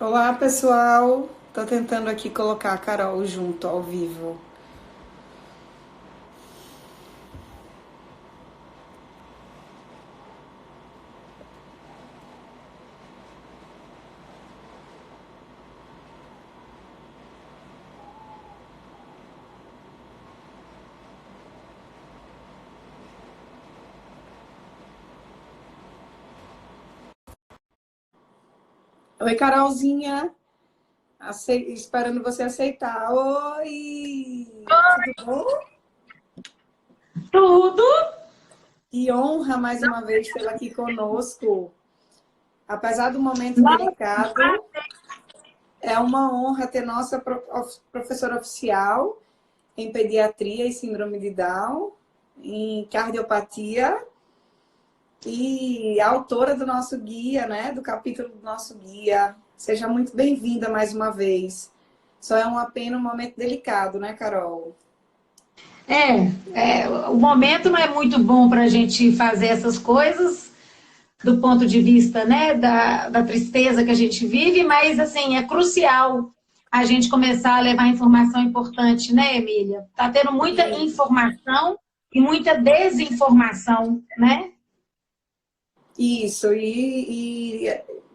Olá, pessoal. Tô tentando aqui colocar a Carol junto ao vivo. Oi, Carolzinha. Esperando você aceitar. Oi! Tudo bom? Tudo. Que honra mais uma vez tê-la aqui conosco. Apesar do momento Nossa, delicado, é uma honra ter nossa professora oficial em pediatria e síndrome de Down, em cardiopatia e autora do nosso guia, né? Do capítulo do nosso guia. Seja muito bem-vinda mais uma vez. Só é uma pena um momento delicado, né, Carol? o momento não é muito bom para a gente fazer essas coisas, do ponto de vista, né, da tristeza que a gente vive, mas, assim, é crucial a gente começar a levar informação importante, né, Emília? Tá tendo muita E informação e muita desinformação, né? isso,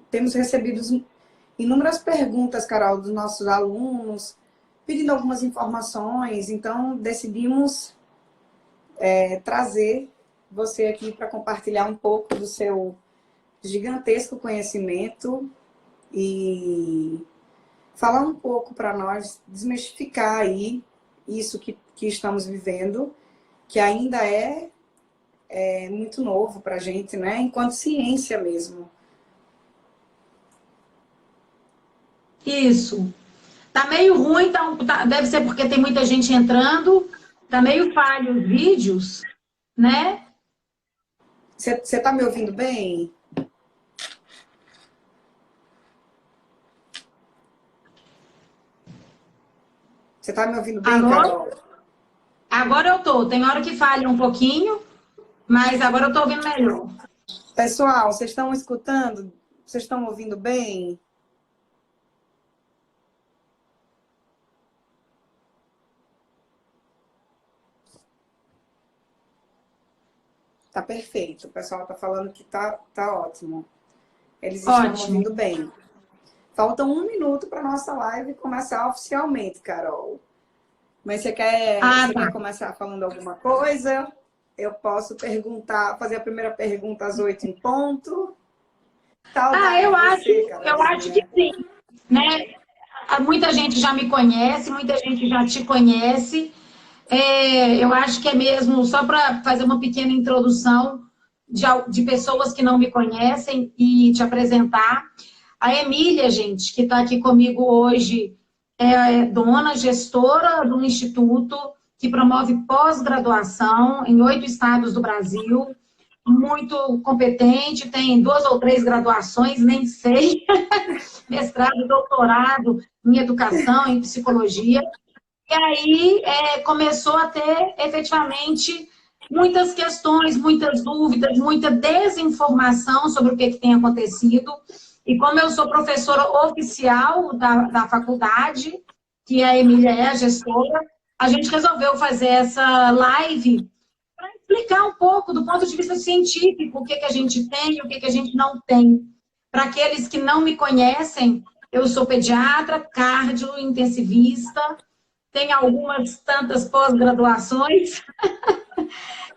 temos recebido inúmeras perguntas, Carol, dos nossos alunos, pedindo algumas informações, então decidimos trazer você aqui para compartilhar um pouco do seu gigantesco conhecimento e falar um pouco para nós, desmistificar aí isso que estamos vivendo, que ainda é muito novo para a gente, né? Enquanto ciência mesmo. Isso. Tá meio ruim, deve ser porque tem muita gente entrando, tá meio falho os vídeos, né? Você está me ouvindo bem? Você está me ouvindo bem, Alô? Carol? Agora eu tô. Tem hora que falha um pouquinho, mas agora eu tô ouvindo melhor. Pessoal, vocês estão escutando? Vocês estão ouvindo bem? Tá perfeito. O pessoal está falando que tá ótimo. Eles estão Ótimo. ouvindo bem. Falta um minuto para nossa live começar oficialmente, Carol. Mas Ah, você tá. quer começar falando alguma coisa? Eu posso perguntar, fazer a primeira pergunta às 8 em ponto. Ah, Saudade eu de acho, você, eu acho que Carolzinha. sim, né? Muita gente já me conhece, muita gente já te conhece. Eu acho que é mesmo só para fazer uma pequena introdução de pessoas que não me conhecem e te apresentar. A Emília, gente, que está aqui comigo hoje, é dona, gestora do instituto que promove pós-graduação em 8 estados do Brasil, muito competente, tem 2 ou 3 graduações, nem sei, mestrado, doutorado em educação, em psicologia. E aí começou a ter efetivamente muitas questões, muitas dúvidas, muita desinformação sobre o que tem acontecido. E como eu sou professora oficial da faculdade, que a Emília é a gestora, a gente resolveu fazer essa live para explicar um pouco do ponto de vista científico o que a gente tem e o que a gente não tem. Para aqueles que não me conhecem, eu sou pediatra, cardio, intensivista, tem algumas tantas pós-graduações,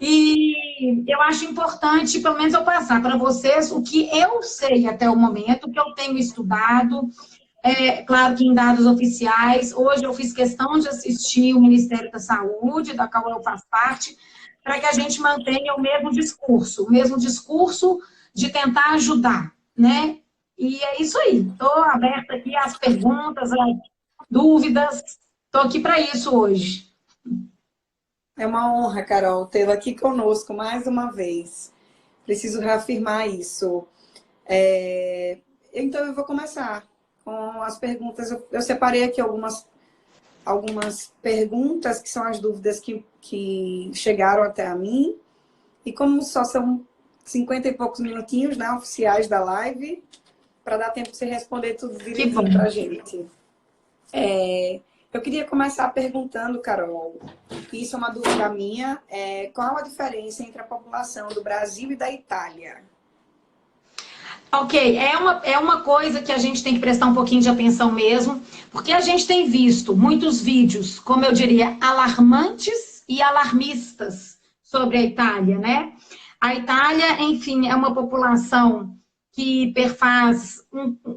e eu acho importante, pelo menos, eu passar para vocês o que eu sei até o momento, o que eu tenho estudado, claro que em dados oficiais. Hoje eu fiz questão de assistir o Ministério da Saúde, da qual eu faço parte, para que a gente mantenha o mesmo discurso de tentar ajudar, né? E é isso aí. Estou aberta aqui às perguntas, às dúvidas. Estou aqui para isso hoje. É uma honra, Carol, tê-la aqui conosco mais uma vez. Preciso reafirmar isso. Então, eu vou começar com as perguntas. Eu separei aqui algumas perguntas, que são as dúvidas que chegaram até a mim. E como só são 50 e poucos minutinhos, né, oficiais da live, para dar tempo de você responder tudo Que direitinho bom. para a gente. Eu queria começar perguntando, Carol, isso é uma dúvida minha, qual a diferença entre a população do Brasil e da Itália? Ok, é uma coisa que a gente tem que prestar um pouquinho de atenção mesmo, porque a gente tem visto muitos vídeos, como eu diria, alarmantes e alarmistas sobre a Itália, né? A Itália, enfim, é uma população que perfaz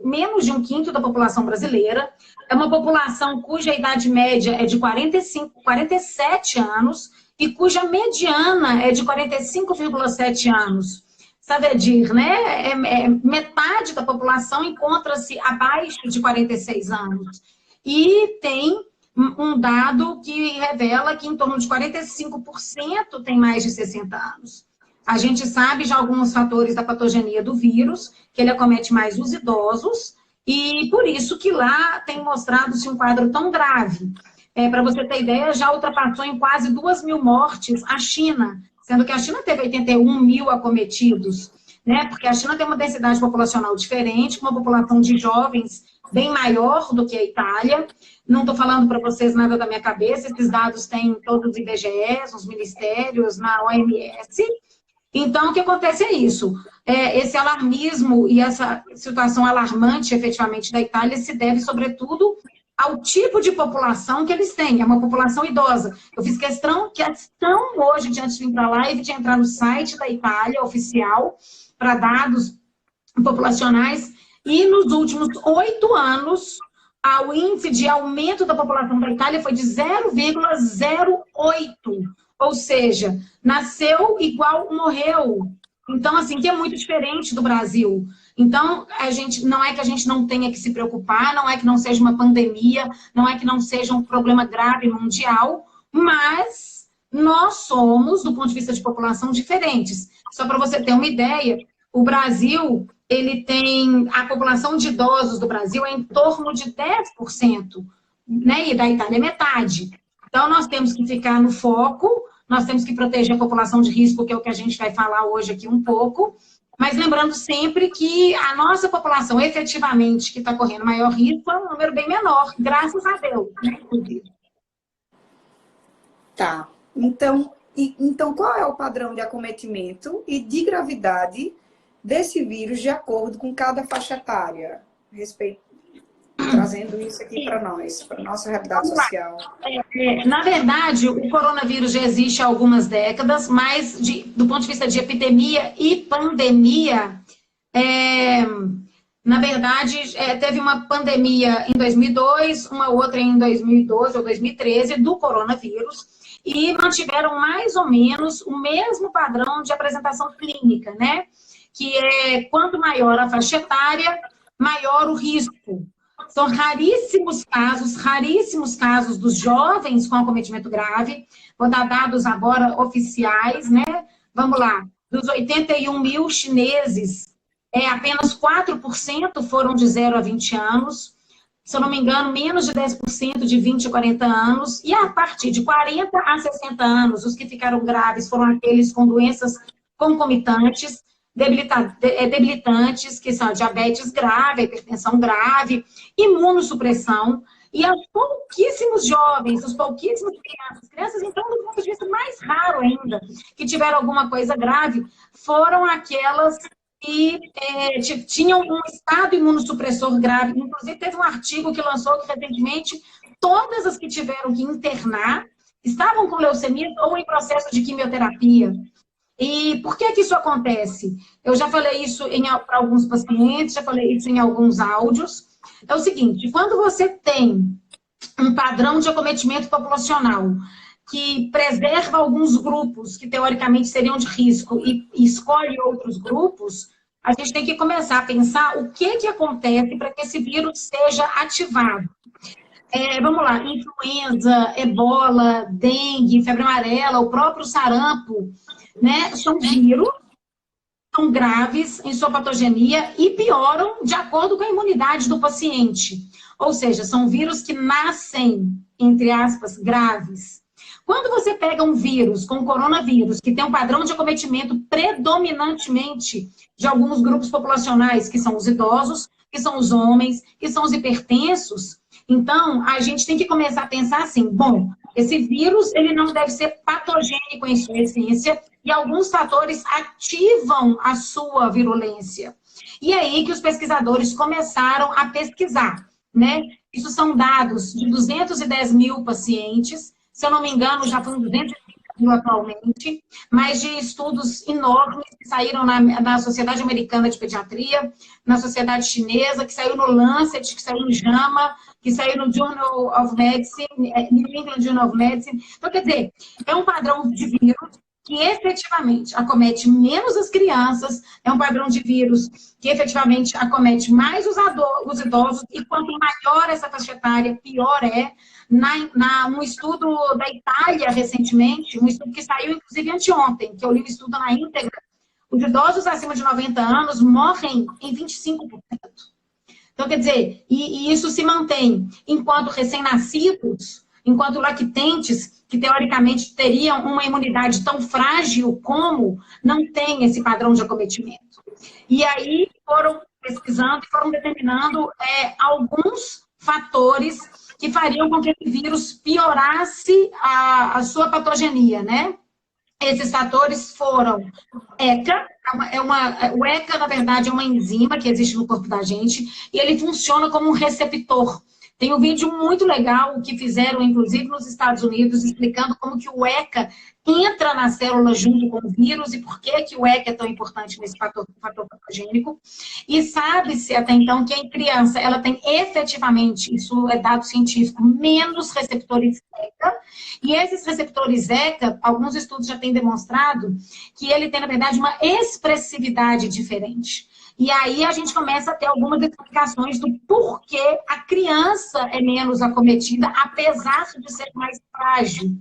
menos de um quinto da população brasileira, é uma população cuja idade média é de 45, 47 anos e cuja mediana é de 45,7 anos. Sabedir, né? Metade da população encontra-se abaixo de 46 anos. E tem um dado que revela que em torno de 45% tem mais de 60 anos. A gente sabe já alguns fatores da patogenia do vírus, que ele acomete mais os idosos, e por isso que lá tem mostrado-se um quadro tão grave. Para você ter ideia, já ultrapassou em quase 2.000 mortes a China, sendo que a China teve 81 mil acometidos, né? Porque a China tem uma densidade populacional diferente, uma população de jovens bem maior do que a Itália. Não estou falando para vocês nada da minha cabeça, esses dados têm todos os IBGEs, nos ministérios, na OMS. Então, o que acontece é isso. Esse alarmismo e essa situação alarmante, efetivamente, da Itália se deve, sobretudo, ao tipo de população que eles têm. É uma população idosa. Eu fiz questão hoje, de antes de vir para a live, de entrar no site da Itália, oficial, para dados populacionais, e nos últimos 8 anos, o índice de aumento da população da Itália foi de 0,08. Ou seja, nasceu igual morreu. Então, assim, que é muito diferente do Brasil. Então, não é que a gente não tenha que se preocupar, não é que não seja uma pandemia, não é que não seja um problema grave mundial, mas nós somos, do ponto de vista de população, diferentes. Só para você ter uma ideia, o Brasil, ele tem, a população de idosos do Brasil é em torno de 10%, né? E da Itália é metade. Então, nós temos que ficar no foco, nós temos que proteger a população de risco, que é o que a gente vai falar hoje aqui um pouco, mas lembrando sempre que a nossa população, efetivamente, que está correndo maior risco, é um número bem menor, graças a Deus, né, inclusive. Tá. Então, qual é o padrão de acometimento e de gravidade desse vírus de acordo com cada faixa etária? Trazendo isso aqui para nós, para a nossa realidade social. Na verdade, o coronavírus já existe há algumas décadas, mas do ponto de vista de epidemia e pandemia, na verdade, teve uma pandemia em 2002, uma outra em 2012 ou 2013 do coronavírus, e mantiveram mais ou menos o mesmo padrão de apresentação clínica, né? Que é quanto maior a faixa etária, maior o risco. São raríssimos casos dos jovens com acometimento grave. Vou dar dados agora oficiais, né? Vamos lá. Dos 81 mil chineses, apenas 4% foram de 0 a 20 anos. Se eu não me engano, menos de 10% de 20 a 40 anos. E a partir de 40 a 60 anos, os que ficaram graves foram aqueles com doenças concomitantes, debilitantes, que são diabetes grave, hipertensão grave, imunossupressão, e os pouquíssimos jovens, os pouquíssimos crianças, então, do ponto de vista mais raro ainda, que tiveram alguma coisa grave, foram aquelas que tinham um estado imunossupressor grave. Inclusive, teve um artigo que lançou recentemente, todas as que tiveram que internar estavam com leucemia ou em processo de quimioterapia. E por que isso acontece? Eu já falei isso para alguns pacientes, já falei isso em alguns áudios. É o seguinte, quando você tem um padrão de acometimento populacional que preserva alguns grupos que teoricamente seriam de risco e escolhe outros grupos, a gente tem que começar a pensar o que acontece para que esse vírus seja ativado. Vamos lá, influenza, ebola, dengue, febre amarela, o próprio sarampo, né? São vírus, são graves em sua patogenia e pioram de acordo com a imunidade do paciente. Ou seja, são vírus que nascem, entre aspas, graves. Quando você pega um vírus, como o coronavírus, que tem um padrão de acometimento predominantemente de alguns grupos populacionais, que são os idosos, que são os homens, que são os hipertensos. Então, a gente tem que começar a pensar assim, bom, esse vírus, ele não deve ser patogênico em sua essência, e alguns fatores ativam a sua virulência. E é aí que os pesquisadores começaram a pesquisar, né? Isso são dados de 210 mil pacientes, se eu não me engano, já foram 220 mil atualmente, mas de estudos enormes que saíram na Sociedade Americana de Pediatria, na Sociedade Chinesa, que saiu no Lancet, que saiu no JAMA, que saiu no Journal of Medicine, New England Journal of Medicine. Então, quer dizer, é um padrão de vírus que efetivamente acomete menos as crianças, é um padrão de vírus que efetivamente acomete mais os idosos, e quanto maior essa faixa etária, pior é. Um estudo da Itália, recentemente, um estudo que saiu, inclusive, anteontem, que eu li o estudo na íntegra, os idosos acima de 90 anos morrem em 25%. Então, quer dizer, e isso se mantém enquanto recém-nascidos, enquanto lactentes, que teoricamente teriam uma imunidade tão frágil como, não tem esse padrão de acometimento. E aí foram pesquisando e foram determinando alguns fatores que fariam com que esse vírus piorasse a sua patogenia, né? Esses fatores foram ECA, o ECA, na verdade, é uma enzima que existe no corpo da gente, e ele funciona como um receptor. Tem um vídeo muito legal que fizeram, inclusive, nos Estados Unidos, explicando como que o ECA entra na célula junto com o vírus e por que o ECA é tão importante nesse fator patogênico. E sabe-se até então que a criança, ela tem efetivamente, isso é dado científico, menos receptores ECA. E esses receptores ECA, alguns estudos já têm demonstrado que ele tem, na verdade, uma expressividade diferente. E aí a gente começa a ter algumas explicações do porquê a criança é menos acometida, apesar de ser mais frágil.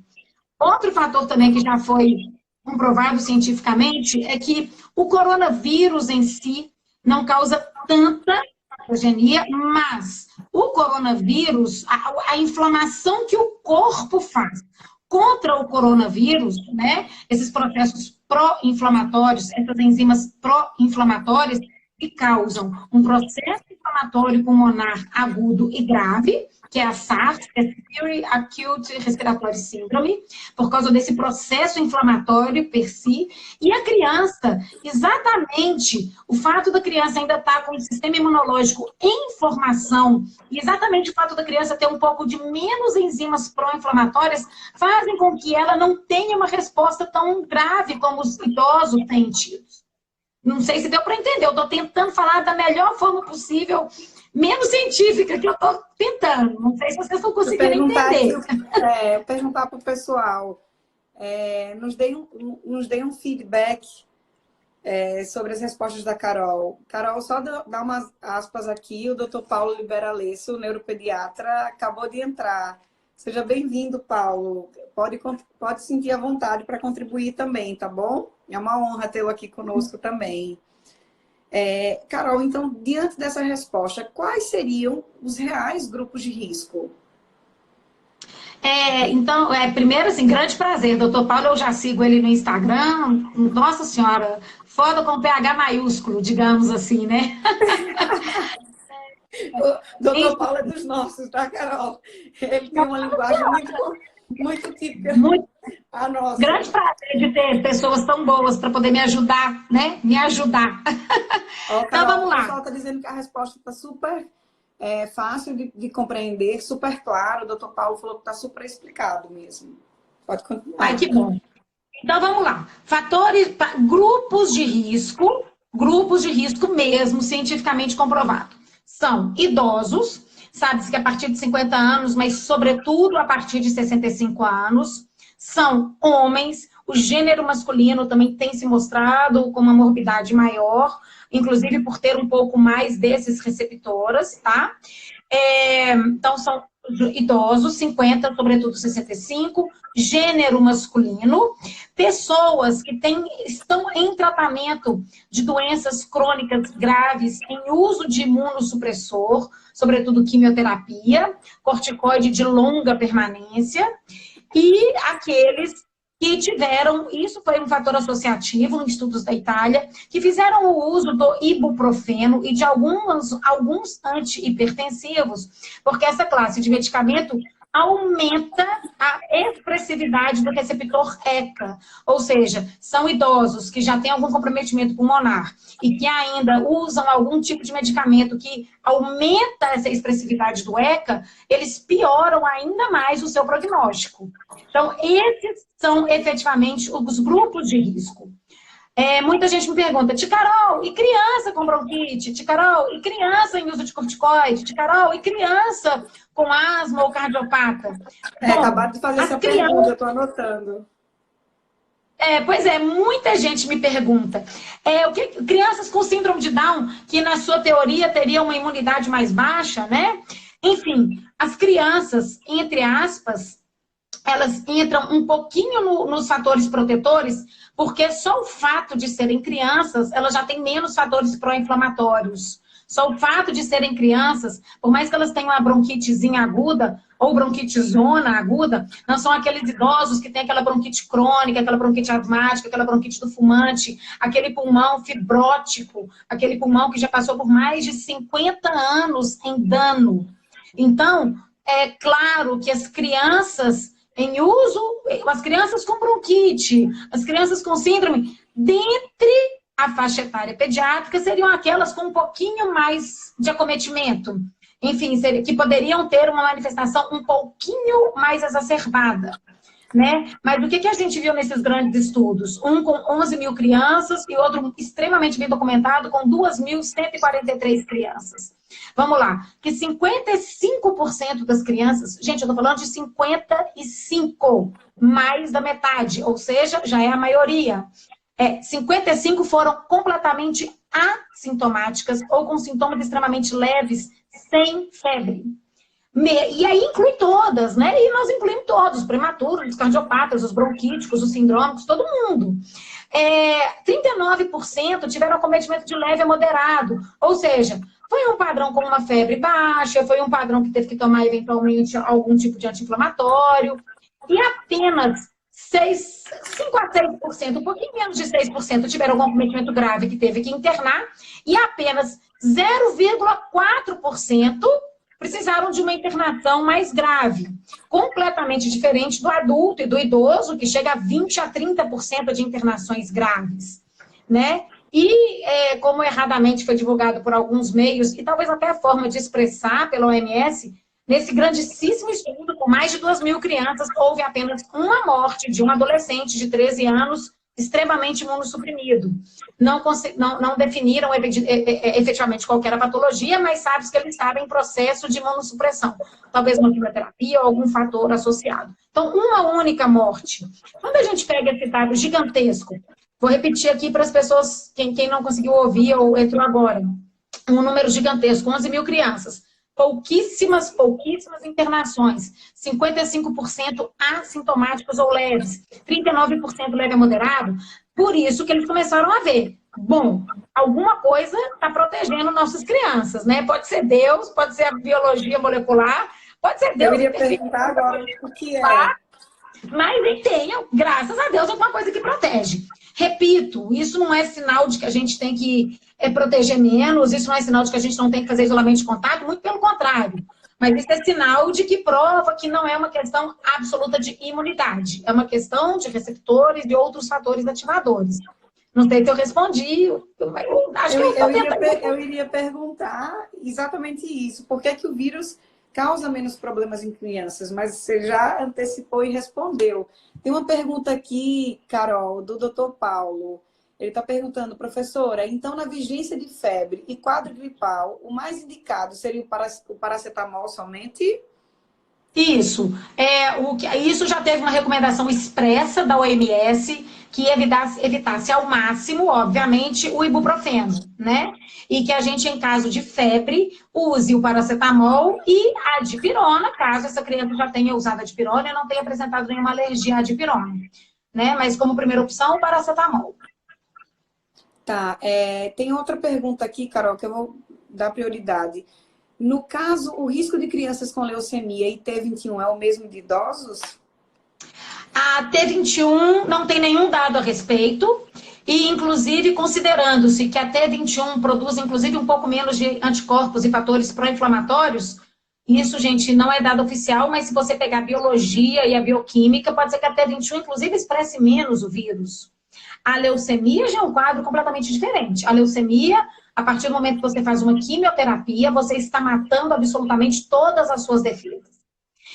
Outro fator também que já foi comprovado cientificamente é que o coronavírus em si não causa tanta patogenia, mas o coronavírus, a inflamação que o corpo faz contra o coronavírus, né, esses processos pró-inflamatórios, essas enzimas pró-inflamatórias, que causam um processo inflamatório pulmonar agudo e grave, que é a SARS, Severe Acute Respiratory Syndrome, por causa desse processo inflamatório per si. E a criança, exatamente, o fato da criança ainda estar com o sistema imunológico em formação, e exatamente o fato da criança ter um pouco de menos enzimas pró-inflamatórias, fazem com que ela não tenha uma resposta tão grave como os idosos têm tido. Não sei se deu para entender, eu estou tentando falar da melhor forma possível, menos científica, que eu estou tentando. Não sei se vocês estão conseguindo entender. Perguntar para o pessoal, nos dê um feedback sobre as respostas da Carol. Carol, só dar umas aspas aqui, o Dr. Paulo Liberalesso, neuropediatra, acabou de entrar. Seja bem-vindo, Paulo. Pode sentir à vontade para contribuir também, tá bom? É uma honra tê-lo aqui conosco também. Carol, então, diante dessa resposta, quais seriam os reais grupos de risco? Então, primeiro, assim, grande prazer. Dr. Paulo, eu já sigo ele no Instagram. Nossa Senhora, foda com PH maiúsculo, digamos assim, né? O Dr. Paulo é dos nossos, tá, Carol? Ele tem uma linguagem muito típica. A nossa. Grande prazer de ter pessoas tão boas para poder me ajudar, né? Me ajudar. Carol, então, vamos lá. O pessoal está dizendo que a resposta está super fácil de compreender, super claro. O Dr. Paulo falou que está super explicado mesmo. Pode continuar. Ai, que bom. Então, vamos lá. Grupos de risco mesmo, cientificamente comprovado. São idosos, sabe-se que a partir de 50 anos, mas sobretudo a partir de 65 anos. São homens, o gênero masculino também tem se mostrado com uma morbidade maior, inclusive por ter um pouco mais desses receptoras, tá? Então, são idosos, 50, sobretudo 65, gênero masculino, pessoas que estão em tratamento de doenças crônicas graves, em uso de imunossupressor, sobretudo quimioterapia, corticoide de longa permanência, e aqueles que tiveram, isso foi um fator associativo em estudos da Itália, que fizeram o uso do ibuprofeno e de alguns antihipertensivos, porque essa classe de medicamento aumenta a expressividade do receptor ECA, ou seja, são idosos que já têm algum comprometimento pulmonar e que ainda usam algum tipo de medicamento que aumenta essa expressividade do ECA, eles pioram ainda mais o seu prognóstico. Então, esses são efetivamente os grupos de risco. Muita gente me pergunta, Tia Carol, e criança com bronquite? Tia Carol, e criança em uso de corticoide? Tia Carol, e criança com asma ou cardiopata? Bom, acabaram de fazer essa pergunta, eu estou anotando. Pois é, muita gente me pergunta. Crianças com síndrome de Down, que na sua teoria teriam uma imunidade mais baixa, né? Enfim, as crianças, entre aspas, elas entram um pouquinho nos fatores protetores, porque só o fato de serem crianças, elas já têm menos fatores pró-inflamatórios. Só o fato de serem crianças, por mais que elas tenham uma bronquitezinha aguda, ou bronquitezona aguda, não são aqueles idosos que têm aquela bronquite crônica, aquela bronquite asmática, aquela bronquite do fumante, aquele pulmão fibrótico, aquele pulmão que já passou por mais de 50 anos em dano. Então, é claro que as crianças em uso, as crianças com bronquite, as crianças com síndrome, dentre a faixa etária pediátrica, seriam aquelas com um pouquinho mais de acometimento. Enfim, que poderiam ter uma manifestação um pouquinho mais exacerbada. Né? Mas o que a gente viu nesses grandes estudos? Um com 11 mil crianças e outro extremamente bem documentado com 2.143 crianças. Vamos lá, que 55% das crianças, gente, eu tô falando de 55, mais da metade, ou seja, já é a maioria. 55 foram completamente assintomáticas ou com sintomas extremamente leves, sem febre. E aí inclui todas, né? E nós incluímos todos, os prematuros, os cardiopatas, os bronquíticos, os sindrômicos, todo mundo. 39% tiveram acometimento de leve a moderado, ou seja, foi um padrão com uma febre baixa, foi um padrão que teve que tomar eventualmente algum tipo de anti-inflamatório, e apenas 5 a 6%, um pouquinho menos de 6% tiveram algum acometimento grave que teve que internar, e apenas 0,4% precisaram de uma internação mais grave, completamente diferente do adulto e do idoso, que chega a 20 a 30% de internações graves, né? E, como erradamente foi divulgado por alguns meios, e talvez até a forma de expressar pela OMS, nesse grandíssimo estudo, com mais de 2.000 crianças, houve apenas uma morte de um adolescente de 13 anos, extremamente imunossuprimido. Não definiram efetivamente qual era a patologia, mas sabe que ele estava em processo de imunossupressão. Talvez uma quimioterapia ou algum fator associado. Então, uma única morte. Quando a gente pega esse dado gigantesco, vou repetir aqui para as pessoas, quem não conseguiu ouvir ou entrou agora, um número gigantesco, 11 mil crianças. Pouquíssimas internações, 55% assintomáticos ou leves, 39% leve a moderado, por isso que eles começaram a ver, bom, alguma coisa está protegendo nossas crianças, né? Pode ser Deus, pode ser a biologia molecular, pode ser Deus. Eu iria perguntar agora o que é. Mas tem, graças a Deus, alguma coisa que protege. Repito, isso não é sinal de que a gente tem que proteger menos, isso não é sinal de que a gente não tem que fazer isolamento de contato, muito pelo contrário. Mas isso é sinal de que prova que não é uma questão absoluta de imunidade, é uma questão de receptores e outros fatores ativadores. Não sei se eu respondi, eu iria perguntar exatamente isso. Por que o vírus causa menos problemas em crianças? Mas você já antecipou e respondeu. Tem uma pergunta aqui, Carol, do Dr. Paulo. Ele está perguntando, professora, então na vigência de febre e quadro gripal, o mais indicado seria o paracetamol somente? Isso. Isso já teve uma recomendação expressa da OMS que evitasse ao máximo, obviamente, o ibuprofeno, né? E que a gente, em caso de febre, use o paracetamol e a dipirona, caso essa criança já tenha usado a dipirona e não tenha apresentado nenhuma alergia à dipirona, né? Mas como primeira opção, o paracetamol. Tá. Tem outra pergunta aqui, Carol, que eu vou dar prioridade. No caso, o risco de crianças com leucemia e T21 é o mesmo de idosos? A T21 não tem nenhum dado a respeito, e inclusive considerando-se que a T21 produz inclusive um pouco menos de anticorpos e fatores pró-inflamatórios, isso, gente, não é dado oficial, mas se você pegar a biologia e a bioquímica, pode ser que a T21 inclusive expresse menos o vírus. A leucemia já é um quadro completamente diferente. A leucemia, a partir do momento que você faz uma quimioterapia, você está matando absolutamente todas as suas defesas.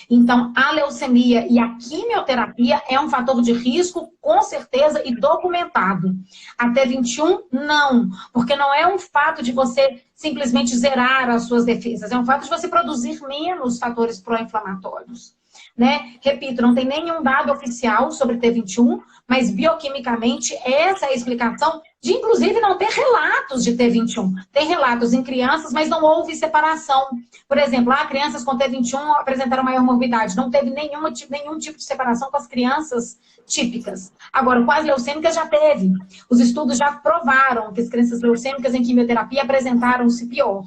Então, a leucemia e a quimioterapia é um fator de risco, com certeza, e documentado. Até 21, não. Porque não é um fato de você simplesmente zerar as suas defesas. É um fato de você produzir menos fatores pró-inflamatórios. Né? Repito, não tem nenhum dado oficial sobre T21, mas bioquimicamente essa é a explicação de, inclusive, não ter relatos de T21. Tem relatos em crianças, mas não houve separação. Por exemplo, crianças com T21 apresentaram maior morbidade. Não teve nenhum tipo de separação com as crianças típicas. Agora, com as leucêmicas já teve. Os estudos já provaram que as crianças leucêmicas em quimioterapia apresentaram-se pior.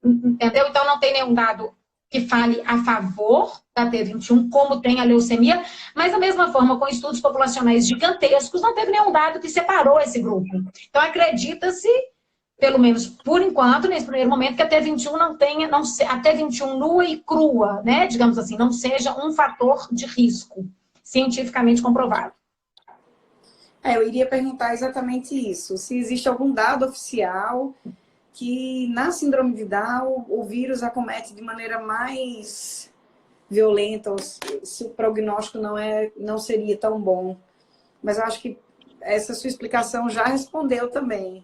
Entendeu? Então, não tem nenhum dado que fale a favor da T21, como tem a leucemia, mas da mesma forma, com estudos populacionais gigantescos, não teve nenhum dado que separou esse grupo. Então, acredita-se, pelo menos por enquanto, nesse primeiro momento, que a T21 não tenha, a T21 nua e crua, né, digamos assim, não seja um fator de risco, cientificamente comprovado. Eu iria perguntar exatamente isso, se existe algum dado oficial que na síndrome de Down o vírus acomete de maneira mais violenta, ou se o prognóstico não seria tão bom. Mas eu acho que essa sua explicação já respondeu também.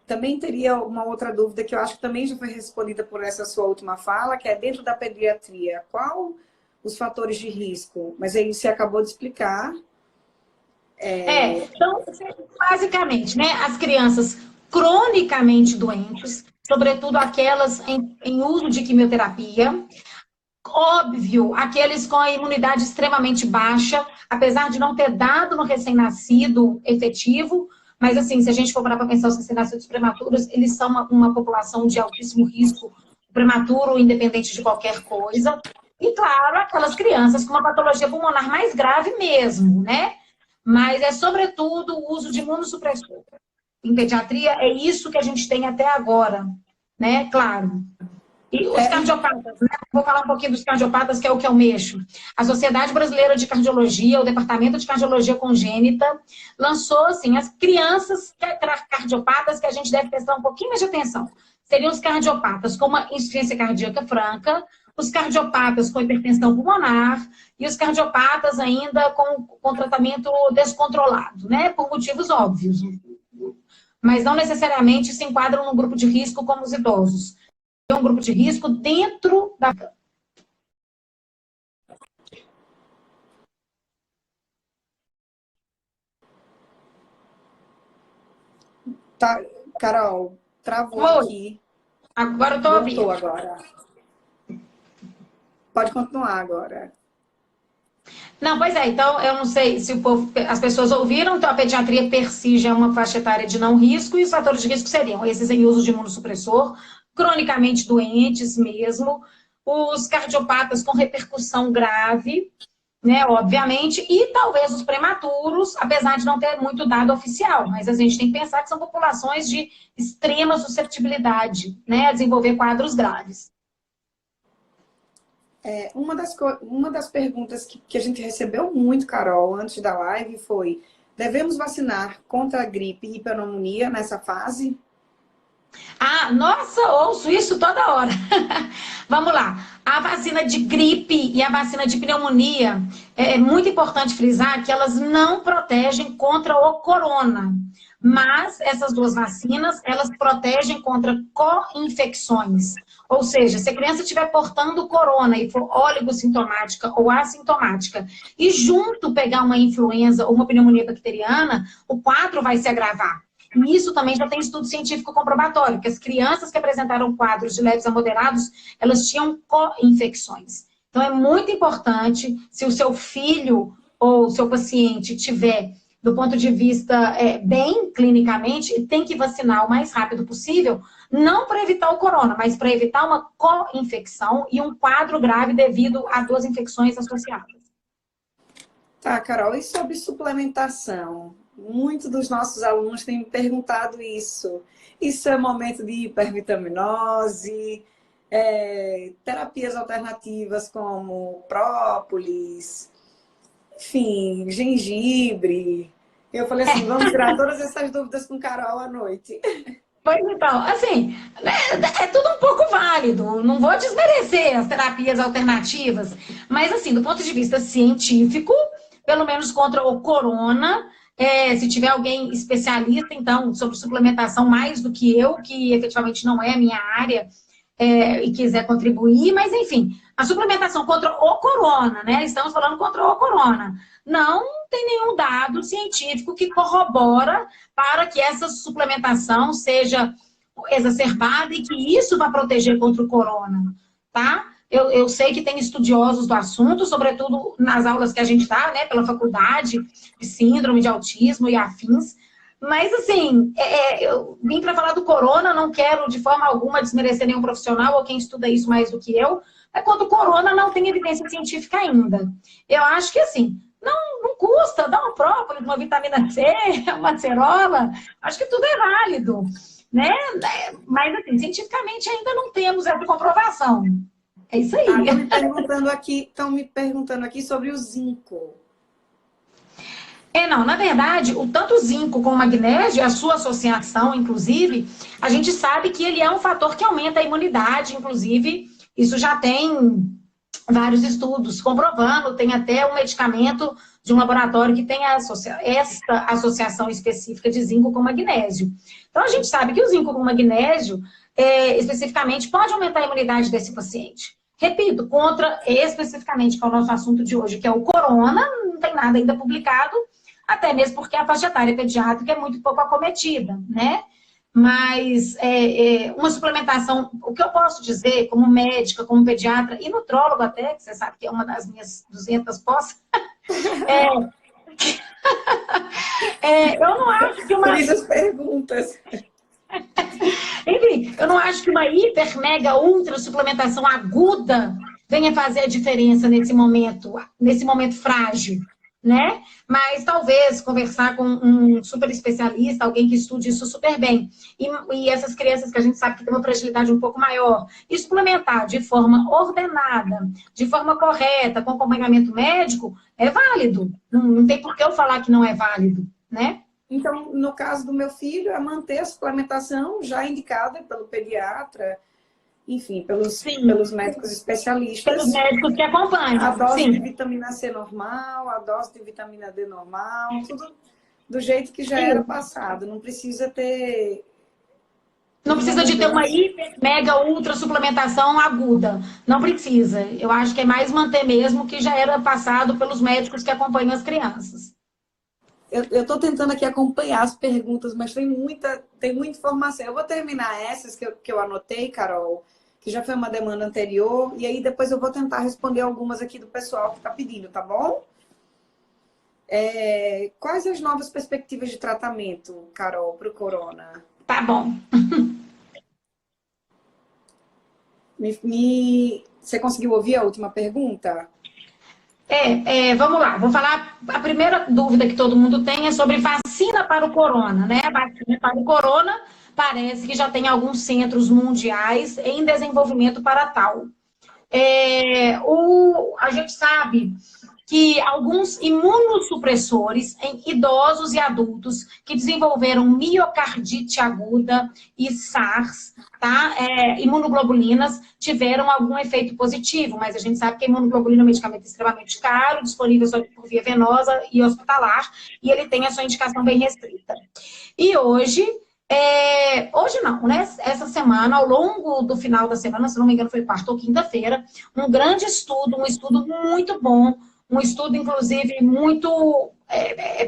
Também teria uma outra dúvida que eu acho que também já foi respondida por essa sua última fala, que é dentro da pediatria. Qual os fatores de risco? Mas aí você acabou de explicar. Então, basicamente, né, as crianças cronicamente doentes, sobretudo aquelas em uso de quimioterapia, óbvio, aqueles com a imunidade extremamente baixa, apesar de não ter dado no recém-nascido efetivo, mas assim, se a gente for parar para pensar os recém-nascidos prematuros, eles são uma população de altíssimo risco prematuro, independente de qualquer coisa. E claro, aquelas crianças com uma patologia pulmonar mais grave mesmo, né? Mas é sobretudo o uso de imunossupressor. Em pediatria, é isso que a gente tem até agora, né? Claro. E os cardiopatas, né? Vou falar um pouquinho dos cardiopatas, que é o que eu mexo. A Sociedade Brasileira de Cardiologia, o Departamento de Cardiologia Congênita, lançou, assim, as crianças cardiopatas que a gente deve prestar um pouquinho mais de atenção. Seriam os cardiopatas com uma insuficiência cardíaca franca, os cardiopatas com hipertensão pulmonar e os cardiopatas ainda com tratamento descontrolado, né? Por motivos óbvios. Mas não necessariamente se enquadram no grupo de risco como os idosos. É um grupo de risco dentro da... Tá, Carol, travou Oi. aqui. Agora eu estou ouvindo. Voltou agora. Pode continuar agora. Não, pois é, então eu não sei se as pessoas ouviram, então a pediatria per si já é uma faixa etária de não risco, e os fatores de risco seriam esses em uso de imunossupressor, cronicamente doentes mesmo, os cardiopatas com repercussão grave, né, obviamente, e talvez os prematuros, apesar de não ter muito dado oficial, mas a gente tem que pensar que são populações de extrema susceptibilidade, né, a desenvolver quadros graves. Uma das perguntas que a gente recebeu muito, Carol, antes da live foi: devemos vacinar contra a gripe e pneumonia nessa fase? Nossa, ouço isso toda hora. Vamos lá. A vacina de gripe e a vacina de pneumonia, é muito importante frisar que elas não protegem contra o corona. Mas essas duas vacinas, elas protegem contra co-infecções. Ou seja, se a criança estiver portando corona e for oligossintomática ou assintomática, e junto pegar uma influenza ou uma pneumonia bacteriana, o quadro vai se agravar. E isso também já tem estudo científico comprobatório, que as crianças que apresentaram quadros de leves a moderados, elas tinham co-infecções. Então, é muito importante, se o seu filho ou o seu paciente tiver, do ponto de vista bem clinicamente, tem que vacinar o mais rápido possível, não para evitar o corona, mas para evitar uma co-infecção e um quadro grave devido a duas infecções associadas. Tá, Carol, e sobre suplementação? Muitos dos nossos alunos têm me perguntado isso. Isso é momento de hipervitaminose, terapias alternativas como própolis, enfim, gengibre. Eu falei assim, vamos tirar todas essas dúvidas com Carol à noite. Pois então, assim, né, é tudo um pouco válido. Não vou desmerecer as terapias alternativas, mas assim, do ponto de vista científico, pelo menos contra o corona, se tiver alguém especialista, então, sobre suplementação mais do que eu, que efetivamente não é a minha área, e quiser contribuir, mas enfim, a suplementação contra o corona, né? Estamos falando contra o corona. Não tem nenhum dado científico que corrobora para que essa suplementação seja exacerbada e que isso vai proteger contra o corona, tá? Eu sei que tem estudiosos do assunto, sobretudo nas aulas que a gente dá, né, pela faculdade de síndrome de autismo e afins, mas, assim, eu vim para falar do corona, não quero de forma alguma desmerecer nenhum profissional ou quem estuda isso mais do que eu, mas quando o corona não tem evidência científica ainda. Eu acho que, assim, não custa dar um própolis, uma vitamina C, uma acerola, acho que tudo é válido, né? Mas, assim, cientificamente ainda não temos essa comprovação. É isso aí. Estão me perguntando aqui sobre o zinco. Não, na verdade, o tanto zinco com o magnésio, a sua associação, inclusive, a gente sabe que ele é um fator que aumenta a imunidade, inclusive, isso já tem vários estudos comprovando, tem até um medicamento de um laboratório que tem esta associação específica de zinco com magnésio. Então, a gente sabe que o zinco com magnésio, especificamente, pode aumentar a imunidade desse paciente. Repito, contra especificamente, que é o nosso assunto de hoje, que é o corona, não tem nada ainda publicado, até mesmo porque a faixa etária pediátrica é muito pouco acometida, né? Mas uma suplementação, o que eu posso dizer como médica, como pediatra e nutrólogo até, que você sabe que é uma das minhas 200 pós, eu não acho que uma... Por isso as perguntas. Enfim, eu não acho que uma hiper, mega, ultra suplementação aguda venha fazer a diferença nesse momento frágil, né? Mas talvez conversar com um super especialista, alguém que estude isso super bem, e essas crianças que a gente sabe que tem uma fragilidade um pouco maior, e suplementar de forma ordenada, de forma correta, com acompanhamento médico, é válido. Não tem por que eu falar que não é válido, né? Então, no caso do meu filho, é manter a suplementação já indicada pelo pediatra, enfim, pelos médicos especialistas. Pelos médicos que acompanham. A dose de vitamina C normal, a dose de vitamina D normal, tudo do jeito que já era passado. Não precisa ter... Não precisa de ter uma hiper, mega, ultra suplementação aguda. Não precisa. Eu acho que é mais manter mesmo o que já era passado pelos médicos que acompanham as crianças. Eu estou tentando aqui acompanhar as perguntas, mas tem muita informação. Eu vou terminar essas que eu anotei, Carol, que já foi uma demanda anterior, e aí depois eu vou tentar responder algumas aqui do pessoal que está pedindo, tá bom? Quais as novas perspectivas de tratamento, Carol, para o corona? Tá bom. Você conseguiu ouvir a última pergunta? Vamos lá. Vou falar, a primeira dúvida que todo mundo tem é sobre vacina para o corona, né? A vacina para o corona parece que já tem alguns centros mundiais em desenvolvimento para tal. A gente sabe que alguns imunossupressores em idosos e adultos que desenvolveram miocardite aguda e SARS, tá? Imunoglobulinas, tiveram algum efeito positivo, mas a gente sabe que a imunoglobulina é um medicamento extremamente caro, disponível só por via venosa e hospitalar, e ele tem a sua indicação bem restrita. E hoje não, né? Essa semana, ao longo do final da semana, se não me engano foi quarta ou quinta-feira, um grande estudo, um estudo muito bom, um estudo, inclusive, muito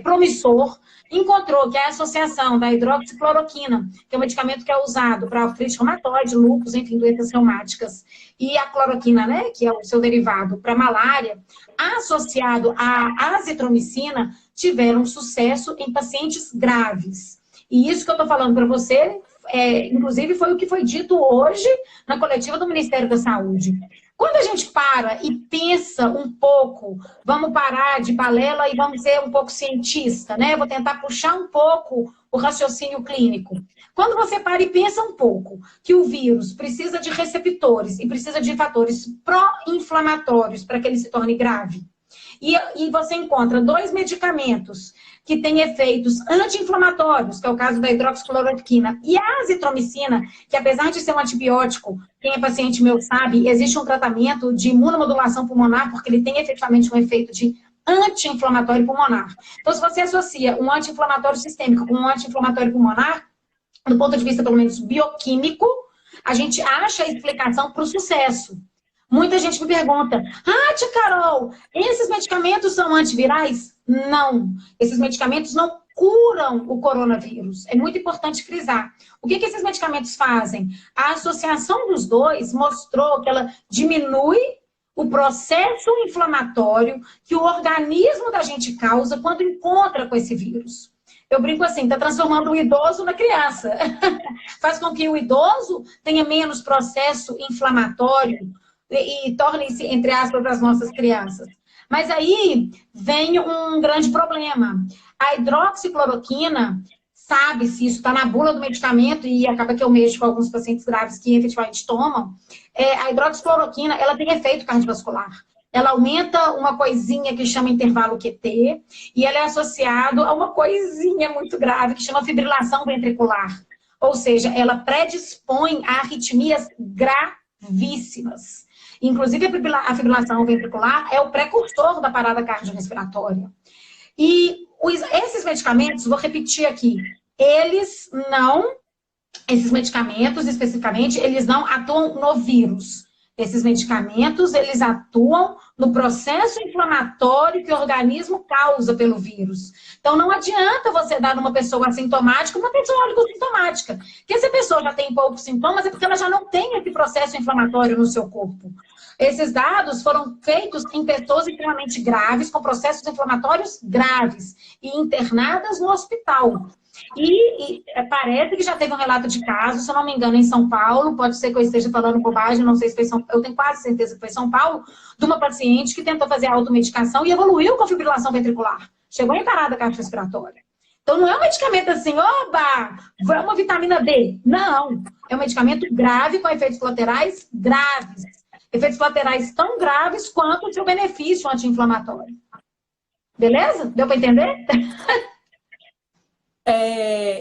promissor, encontrou que a associação da hidroxicloroquina, que é um medicamento que é usado para artrite reumatoide, lúpus, enfim, doenças reumáticas, e a cloroquina, né, que é o seu derivado para malária, associado à azitromicina, tiveram sucesso em pacientes graves. E isso que eu estou falando para você, inclusive, foi o que foi dito hoje na coletiva do Ministério da Saúde. Quando a gente para e pensa um pouco pouco, vamos parar de balela e vamos ser um pouco cientista, né? Vou tentar puxar um pouco o raciocínio clínico. Quando você para e pensa um pouco que o vírus precisa de receptores e precisa de fatores pró-inflamatórios para que ele se torne grave, e você encontra 2 medicamentos que têm efeitos anti-inflamatórios, que é o caso da hidroxicloroquina, e a azitromicina, que apesar de ser um antibiótico, quem é paciente meu sabe, existe um tratamento de imunomodulação pulmonar, porque ele tem efetivamente um efeito de anti-inflamatório pulmonar. Então, se você associa um anti-inflamatório sistêmico com um anti-inflamatório pulmonar, do ponto de vista, pelo menos, bioquímico, a gente acha a explicação para o sucesso. Muita gente me pergunta, tia Carol, esses medicamentos são antivirais? Não, esses medicamentos não curam o coronavírus. É muito importante frisar. O que esses medicamentos fazem? A associação dos dois mostrou que ela diminui o processo inflamatório que o organismo da gente causa quando encontra com esse vírus. Eu brinco assim, está transformando o idoso na criança. Faz com que o idoso tenha menos processo inflamatório e tornem-se, entre aspas, as nossas crianças. Mas aí vem um grande problema. A hidroxicloroquina, sabe-se, isso está na bula do medicamento e acaba que eu mexo com alguns pacientes graves que efetivamente tomam, a hidroxicloroquina, ela tem efeito cardiovascular. Ela aumenta uma coisinha que chama intervalo QT e ela é associada a uma coisinha muito grave que chama fibrilação ventricular. Ou seja, ela predispõe a arritmias gravíssimas. Inclusive, a fibrilação ventricular é o precursor da parada cardiorrespiratória. E esses medicamentos, vou repetir aqui, esses medicamentos especificamente, eles não atuam no vírus. Esses medicamentos, eles atuam no processo inflamatório que o organismo causa pelo vírus. Então, não adianta você dar numa pessoa assintomática uma pessoa oligossintomática. Porque se a pessoa já tem poucos sintomas, é porque ela já não tem esse processo inflamatório no seu corpo. Esses dados foram feitos em pessoas extremamente graves, com processos inflamatórios graves, e internadas no hospital. E parece que já teve um relato de caso, se eu não me engano, em São Paulo, pode ser que eu esteja falando bobagem, não sei se foi São Paulo, eu tenho quase certeza que foi São Paulo, de uma paciente que tentou fazer automedicação e evoluiu com fibrilação ventricular. Chegou em parada cardiorrespiratória. Então não é um medicamento assim, oba, é uma vitamina D. Não, é um medicamento grave com efeitos colaterais graves. Efeitos colaterais tão graves quanto o seu benefício anti-inflamatório. Beleza? Deu para entender?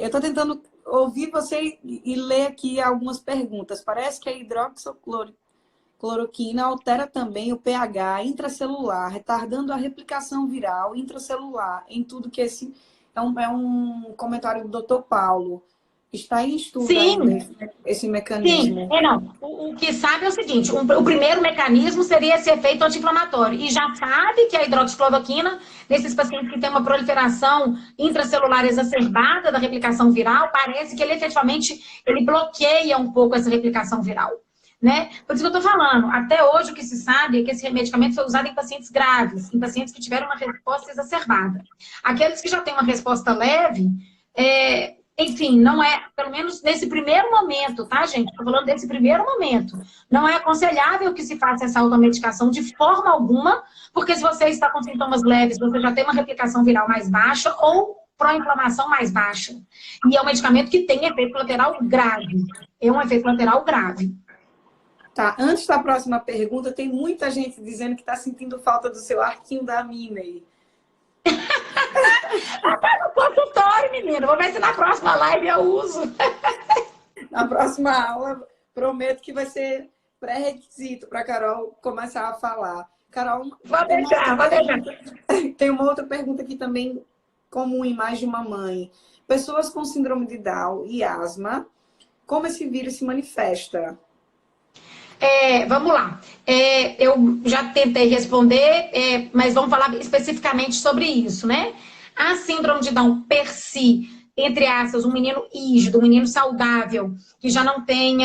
Eu estou tentando ouvir você e ler aqui algumas perguntas. Parece que a hidroxicloroquina altera também o pH intracelular, retardando a replicação viral intracelular em tudo que esse... É um comentário do Dr. Paulo. Está em estudo ainda esse mecanismo. Sim, não. O que sabe é o seguinte, o primeiro mecanismo seria esse efeito anti-inflamatório. E já sabe que a hidroxicloroquina, nesses pacientes que têm uma proliferação intracelular exacerbada da replicação viral, parece que ele efetivamente bloqueia um pouco essa replicação viral. Né? Por isso que eu estou falando, até hoje o que se sabe é que esse medicamento foi usado em pacientes graves, em pacientes que tiveram uma resposta exacerbada. Aqueles que já têm uma resposta leve, enfim, não é, pelo menos nesse primeiro momento, tá, gente? Estou falando desse primeiro momento. Não é aconselhável que se faça essa automedicação de forma alguma, porque se você está com sintomas leves, você já tem uma replicação viral mais baixa ou pró-inflamação mais baixa. E é um medicamento que tem efeito colateral grave. É um efeito colateral grave. Tá, antes da próxima pergunta, tem muita gente dizendo que está sentindo falta do seu arquinho da mina aí. Até no consultório, menino. Vou ver se na próxima live eu uso. Na próxima aula, prometo que vai ser pré-requisito para a Carol começar a falar. Carol, vou deixar. Tem uma outra pergunta aqui também comum em mais de uma mãe. Pessoas com síndrome de Down e asma, como esse vírus se manifesta? Vamos lá. Eu já tentei responder, mas vamos falar especificamente sobre isso, né? A síndrome de Down per si, entre aspas, um menino rígido, um menino saudável, que já tem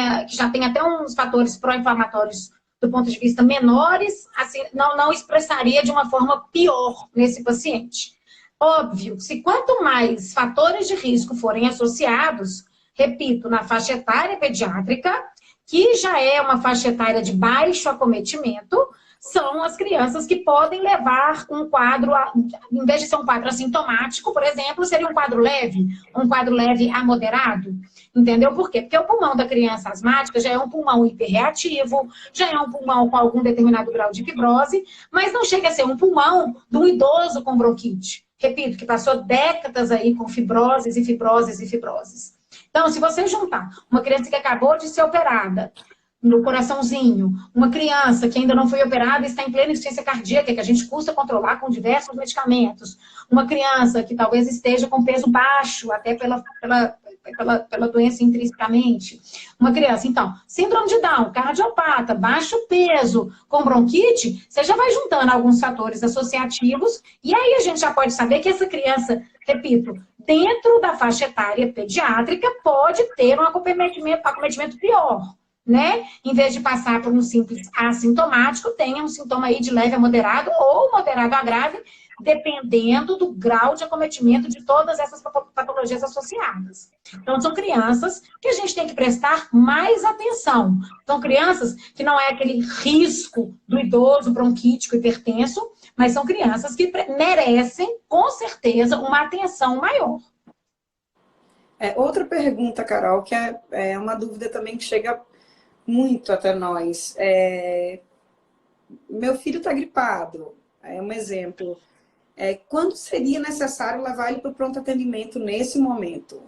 até uns fatores pró-inflamatórios do ponto de vista menores, assim, não expressaria de uma forma pior nesse paciente. Óbvio, se quanto mais fatores de risco forem associados, repito, na faixa etária pediátrica, que já é uma faixa etária de baixo acometimento, são as crianças que podem levar um quadro, em vez de ser um quadro assintomático, por exemplo, seria um quadro leve a moderado. Entendeu por quê? Porque o pulmão da criança asmática já é um pulmão hiperreativo, já é um pulmão com algum determinado grau de fibrose, mas não chega a ser um pulmão de um idoso com bronquite. Repito, que passou décadas aí com fibroses e fibroses e fibroses. Então, se você juntar uma criança que acabou de ser operada, no coraçãozinho, uma criança que ainda não foi operada e está em plena insuficiência cardíaca, que a gente custa controlar com diversos medicamentos, uma criança que talvez esteja com peso baixo, até pela doença intrinsecamente, uma criança, então, síndrome de Down, cardiopata, baixo peso, com bronquite, você já vai juntando alguns fatores associativos, e aí a gente já pode saber que essa criança, repito, dentro da faixa etária pediátrica, pode ter um acometimento pior, né? Em vez de passar por um simples assintomático, tenha um sintoma aí de leve a moderado ou moderado a grave, dependendo do grau de acometimento de todas essas patologias associadas. Então, são crianças que a gente tem que prestar mais atenção. São crianças que não é aquele risco do idoso bronquítico hipertenso, mas são crianças que merecem, com certeza, uma atenção maior. Outra pergunta, Carol, que é uma dúvida também que chega muito até nós. Meu filho está gripado, é um exemplo. Quando seria necessário levar ele para o pronto atendimento nesse momento?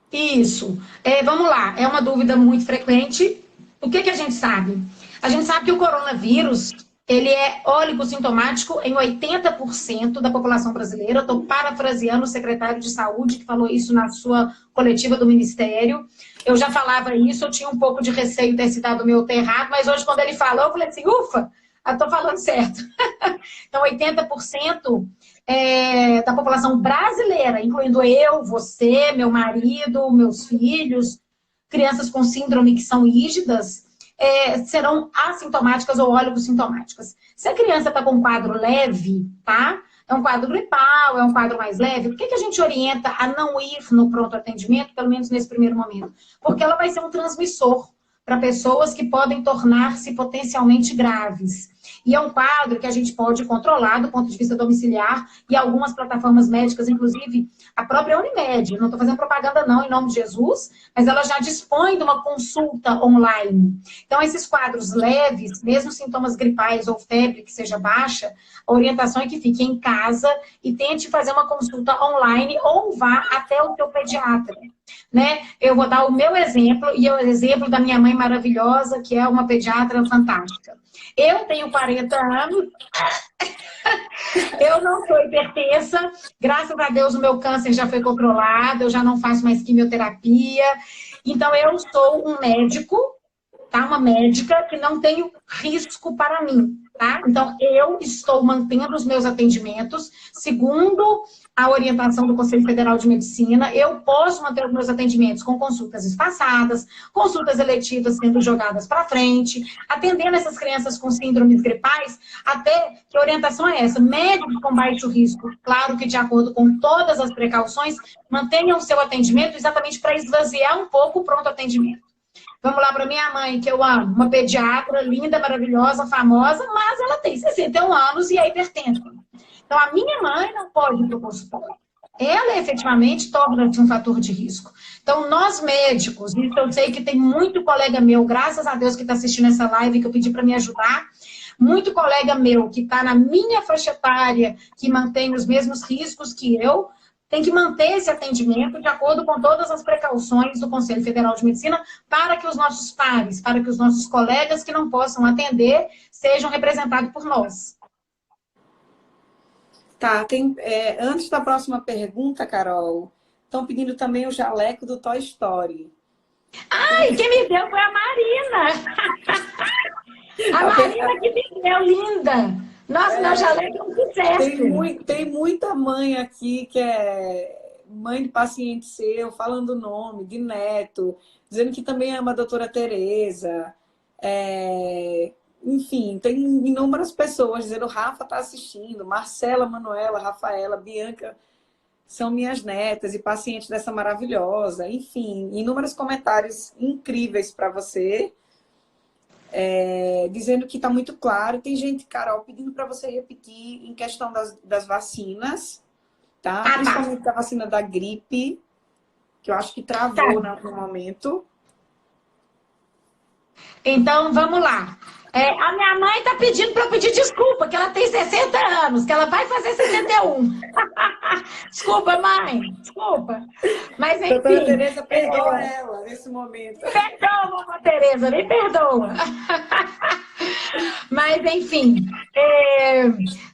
Isso. Vamos lá, é uma dúvida muito frequente. O que a gente sabe? A gente sabe que o coronavírus, ele é oligossintomático em 80% da população brasileira. Estou parafraseando o secretário de Saúde, que falou isso na sua coletiva do Ministério. Eu já falava isso, eu tinha um pouco de receio de ter citado o meu errado, mas hoje, quando ele falou, eu falei assim, ufa, estou falando certo. Então, 80% da população brasileira, incluindo eu, você, meu marido, meus filhos, crianças com síndrome que são rígidas, serão assintomáticas ou oligossintomáticas. Se a criança está com um quadro leve, tá? É um quadro gripal, é um quadro mais leve, por que a gente orienta a não ir no pronto atendimento, pelo menos nesse primeiro momento? Porque ela vai ser um transmissor para pessoas que podem tornar-se potencialmente graves. E é um quadro que a gente pode controlar do ponto de vista domiciliar e algumas plataformas médicas, inclusive a própria Unimed, não estou fazendo propaganda não, em nome de Jesus, mas ela já dispõe de uma consulta online. Então, esses quadros leves, mesmo sintomas gripais ou febre que seja baixa, a orientação é que fique em casa e tente fazer uma consulta online ou vá até o seu pediatra. Né? Eu vou dar o meu exemplo e o exemplo da minha mãe maravilhosa, que é uma pediatra fantástica. Eu tenho 40 anos, eu não sou hipertensa, graças a Deus o meu câncer já foi controlado, eu já não faço mais quimioterapia, então eu sou um médico, tá? Uma médica que não tenho risco para mim, tá? Então eu estou mantendo os meus atendimentos segundo a orientação do Conselho Federal de Medicina. Eu posso manter os meus atendimentos com consultas espaçadas, consultas eletivas sendo jogadas para frente, atendendo essas crianças com síndromes gripais, até que a orientação é essa, médicos com baixo risco, claro que de acordo com todas as precauções, mantenham o seu atendimento exatamente para esvaziar um pouco o pronto atendimento. Vamos lá para minha mãe, que eu amo, uma pediatra linda, maravilhosa, famosa, mas ela tem 61 anos e é hipertensa. Então, a minha mãe não pode ir para o consultório. Ela, efetivamente, torna-se um fator de risco. Então, nós médicos, isso eu sei que tem muito colega meu, graças a Deus que está assistindo essa live, que eu pedi para me ajudar, muito colega meu que está na minha faixa etária, que mantém os mesmos riscos que eu, tem que manter esse atendimento de acordo com todas as precauções do Conselho Federal de Medicina para que os nossos pares, para que os nossos colegas que não possam atender sejam representados por nós. Tá, antes da próxima pergunta, Carol, estão pedindo também o jaleco do Toy Story. Ai, quem me deu foi a Marina! A Marina que me deu, linda! Nossa, meu jaleco é um sucesso! Tem muita mãe aqui que é mãe de paciente seu, falando o nome, de neto, dizendo que também ama a doutora Tereza. Enfim, tem inúmeras pessoas dizendo, Rafa está assistindo, Marcela, Manuela, Rafaela, Bianca, são minhas netas e pacientes dessa maravilhosa. Enfim, inúmeros comentários incríveis para você. dizendo que está muito claro. Tem gente, Carol, pedindo para você repetir em questão das vacinas, tá? Principalmente da vacina da gripe, que eu acho que travou no momento. Então, vamos lá. A minha mãe está pedindo para eu pedir desculpa, que ela tem 60 anos, que ela vai fazer 61. Desculpa, mãe, desculpa. Mas, enfim... Doutora Tereza, perdoa ela nesse momento. Perdoa, vovó Tereza, me perdoa. Mas, enfim,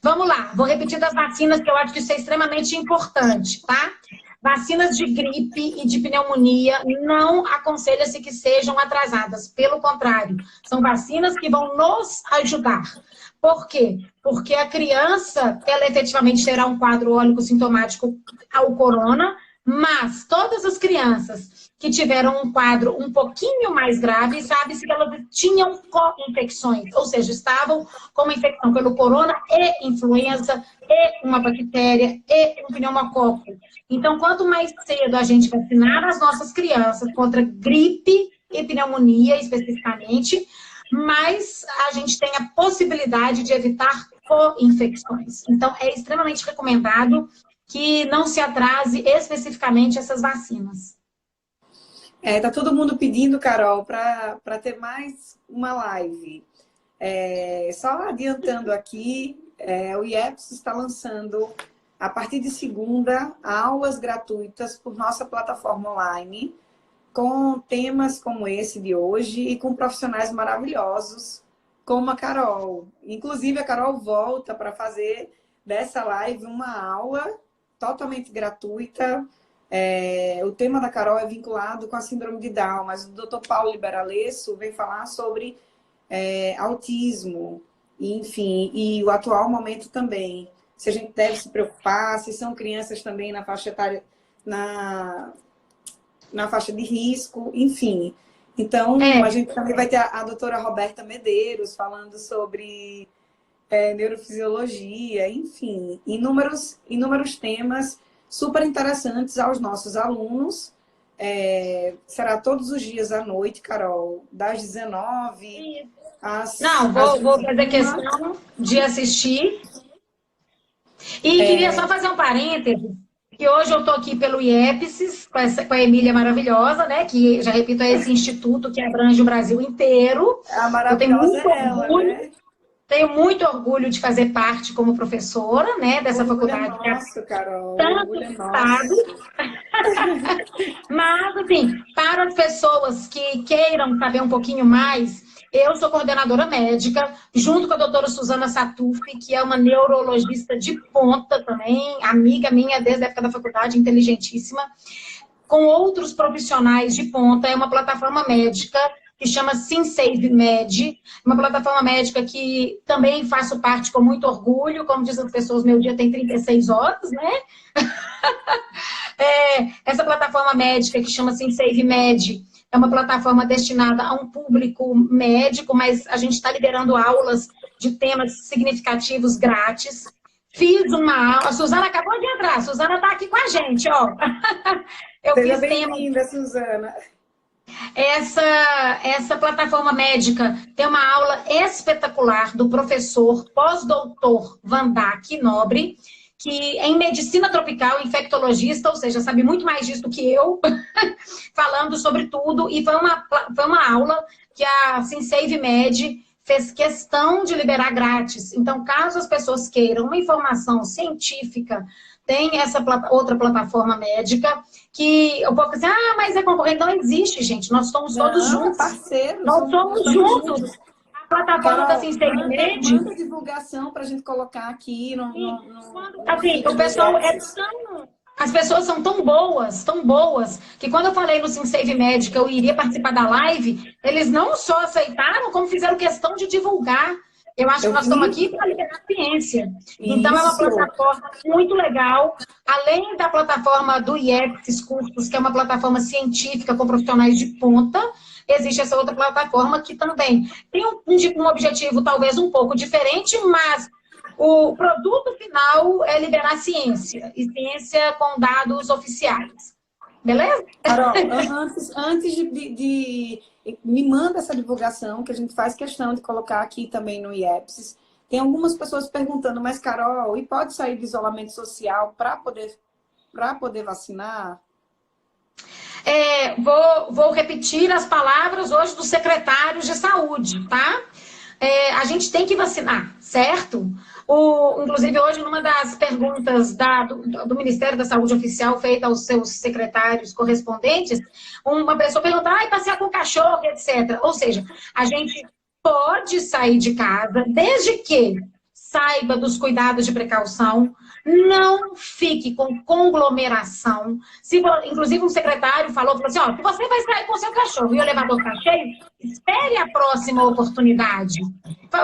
vamos lá. Vou repetir das vacinas, que eu acho que isso é extremamente importante, tá? Vacinas de gripe e de pneumonia não aconselha-se que sejam atrasadas. Pelo contrário, são vacinas que vão nos ajudar. Por quê? Porque a criança, ela efetivamente terá um quadro ólico sintomático ao corona, mas todas as crianças que tiveram um quadro um pouquinho mais grave, sabe-se que elas tinham co-infecções, ou seja, estavam com uma infecção pelo corona e influenza, e uma bactéria, e um pneumococo. Então, quanto mais cedo a gente vacinar as nossas crianças contra gripe e pneumonia, especificamente, mais a gente tem a possibilidade de evitar co-infecções. Então, é extremamente recomendado que não se atrase especificamente essas vacinas. Tá todo mundo pedindo, Carol, para ter mais uma live. Só adiantando aqui, o IEPS está lançando, a partir de segunda, aulas gratuitas por nossa plataforma online, com temas como esse de hoje e com profissionais maravilhosos, como a Carol. Inclusive, a Carol volta para fazer dessa live uma aula totalmente gratuita. O tema da Carol é vinculado com a síndrome de Down, mas o Dr. Paulo Liberalesso vem falar sobre autismo, enfim, e o atual momento também. Se a gente deve se preocupar, se são crianças também na faixa etária, na faixa de risco, enfim. Então, a gente também vai ter a doutora Roberta Medeiros falando sobre neurofisiologia, enfim, inúmeros temas super interessantes aos nossos alunos. Será todos os dias à noite, Carol, das 19 às... Não, vou fazer questão de assistir. E queria só fazer um parêntese, que hoje eu estou aqui pelo IEPSIS, com a Emília maravilhosa, né? Que, já repito, é esse instituto que abrange o Brasil inteiro. A maravilhosa é ela, né? Tenho muito orgulho de fazer parte como professora, né, dessa faculdade. Nossa, Carol. Tanto estado. Mas, assim, para as pessoas que queiram saber um pouquinho mais, eu sou coordenadora médica, junto com a doutora Suzana Satuf, que é uma neurologista de ponta também, amiga minha desde a época da faculdade, inteligentíssima, com outros profissionais de ponta. É uma plataforma médica que chama SimSave Med, uma plataforma médica que também faço parte com muito orgulho. Como dizem as pessoas, meu dia tem 36 horas, né? Essa plataforma médica que chama SimSave Med é uma plataforma destinada a um público médico, mas a gente está liberando aulas de temas significativos grátis. Fiz uma aula, a Suzana acabou de entrar, a Suzana está aqui com a gente, ó. Seja bem-vinda, Suzana. Essa plataforma médica tem uma aula espetacular do professor pós-doutor Vandac Nobre, que é em medicina tropical, infectologista, ou seja, sabe muito mais disso do que eu, falando sobre tudo. E foi uma aula que a SimSave Med fez questão de liberar grátis. Então, caso as pessoas queiram uma informação científica, tem essa outra plataforma médica que eu posso dizer, mas é concorrente. Não existe, gente. Nós estamos todos juntos. Parceiros. Nós somos juntos. A plataforma da SimSave Med... Manda divulgação para a gente colocar aqui. Assim, o pessoal as pessoas são tão boas, que quando eu falei no SimSave Med que eu iria participar da live, eles não só aceitaram, como fizeram questão de divulgar. Eu acho que nós estamos aqui para liberar ciência. Então, é uma plataforma muito legal. Além da plataforma do IEPSIS Cursos, que é uma plataforma científica com profissionais de ponta, existe essa outra plataforma que também tem um objetivo talvez um pouco diferente, mas o produto final é liberar ciência. E ciência com dados oficiais. Beleza? Carol, antes de me manda essa divulgação, que a gente faz questão de colocar aqui também no IEPSIS. Tem algumas pessoas perguntando, mas Carol, e pode sair de isolamento social para poder vacinar? Vou repetir as palavras hoje dos secretários de saúde, tá? A gente tem que vacinar, certo? Inclusive, hoje, numa das perguntas do Ministério da Saúde oficial feita aos seus secretários correspondentes, uma pessoa perguntou, passear com o cachorro, etc. Ou seja, a gente pode sair de casa, desde que saiba dos cuidados de precaução, não fique com conglomeração. Inclusive, um secretário falou assim, se você vai sair com o seu cachorro e o elevador está cheio, espere a próxima oportunidade.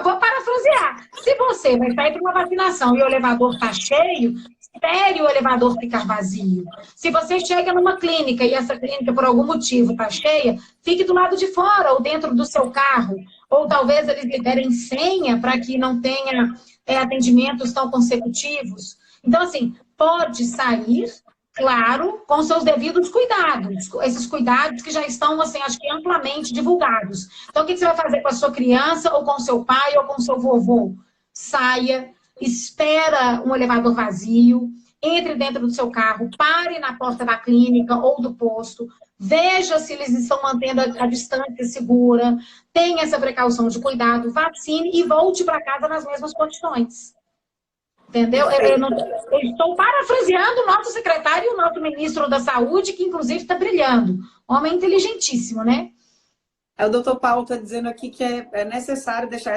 Vou parafrasear. Se você vai sair para uma vacinação e o elevador está cheio, espere o elevador ficar vazio. Se você chega numa clínica e essa clínica, por algum motivo, está cheia, fique do lado de fora ou dentro do seu carro. Ou talvez eles liberem senha para que não tenha atendimentos tão consecutivos. Então, assim, pode sair, claro, com seus devidos cuidados. Esses cuidados que já estão, assim, acho que amplamente divulgados. Então, o que você vai fazer com a sua criança, ou com o seu pai, ou com o seu vovô? Saia, espera um elevador vazio, entre dentro do seu carro, pare na porta da clínica ou do posto, veja se eles estão mantendo a distância segura, tenha essa precaução de cuidado, vacine e volte para casa nas mesmas condições. Entendeu? Eu estou parafraseando o nosso secretário e o nosso ministro da Saúde, que inclusive está brilhando. Homem inteligentíssimo, né? O doutor Paulo está dizendo aqui que é necessário deixar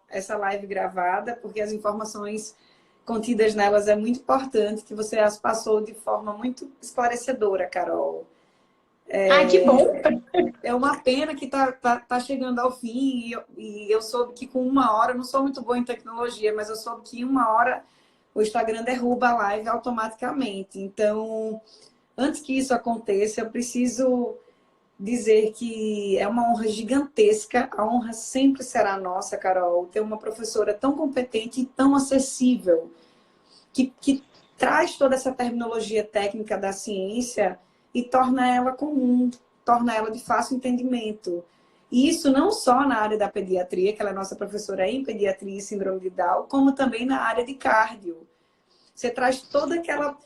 essa live gravada, porque as informações contidas nelas é muito importante, que você as passou de forma muito esclarecedora, Carol. Que bom! É uma pena que tá chegando ao fim, e eu soube que com 1 hora, eu não sou muito boa em tecnologia, mas eu soube que em 1 hora o Instagram derruba a live automaticamente. Então, antes que isso aconteça, eu preciso dizer que é uma honra gigantesca, a honra sempre será nossa, Carol, ter uma professora tão competente e tão acessível, que traz toda essa terminologia técnica da ciência e torna ela comum, torna ela de fácil entendimento. E isso não só na área da pediatria, que ela é nossa professora em pediatria e síndrome de Down, como também na área de cardio. Você traz toda aquela,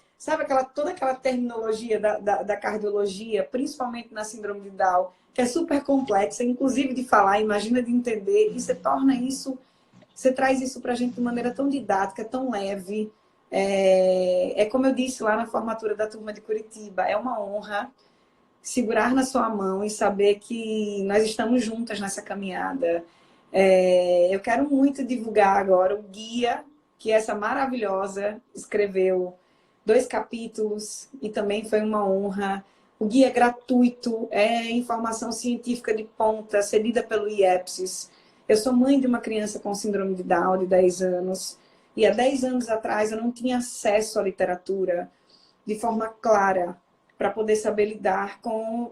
toda aquela terminologia da cardiologia, principalmente na síndrome de Down, que é super complexa, inclusive de falar, imagina de entender, e você traz isso para a gente de maneira tão didática, tão leve. Como eu disse lá na formatura da turma de Curitiba, é uma honra segurar na sua mão e saber que nós estamos juntas nessa caminhada. Eu quero muito divulgar agora o guia que essa maravilhosa escreveu, 2 capítulos, e também foi uma honra. O guia é gratuito, é informação científica de ponta, cedida pelo IEPSIS. Eu sou mãe de uma criança com síndrome de Down de 10 anos, e há 10 anos atrás eu não tinha acesso à literatura de forma clara para poder saber lidar com